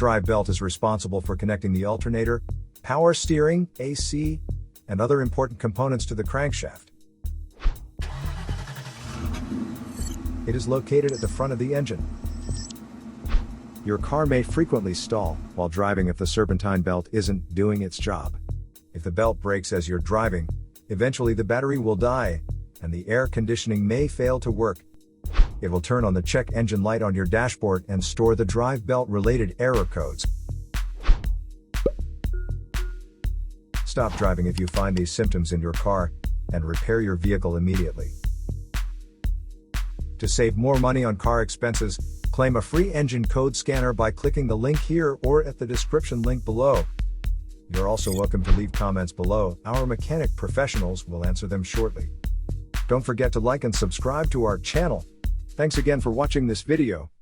drive belt is responsible for connecting the alternator, power steering, AC, and other important components to the crankshaft. It is located at the front of the engine. Your car may frequently stall while driving if the serpentine belt isn't doing its job. If the belt breaks as you're driving, eventually the battery will die, and the air conditioning may fail to work. It will turn on the check engine light on your dashboard and store the drive belt related error codes. Stop driving if you find these symptoms in your car, and repair your vehicle immediately. To save more money on car expenses, claim a free engine code scanner by clicking the link here or at the description link below. You're also welcome to leave comments below. Our mechanic professionals will answer them shortly. Don't forget to like and subscribe to our channel. Thanks again for watching this video.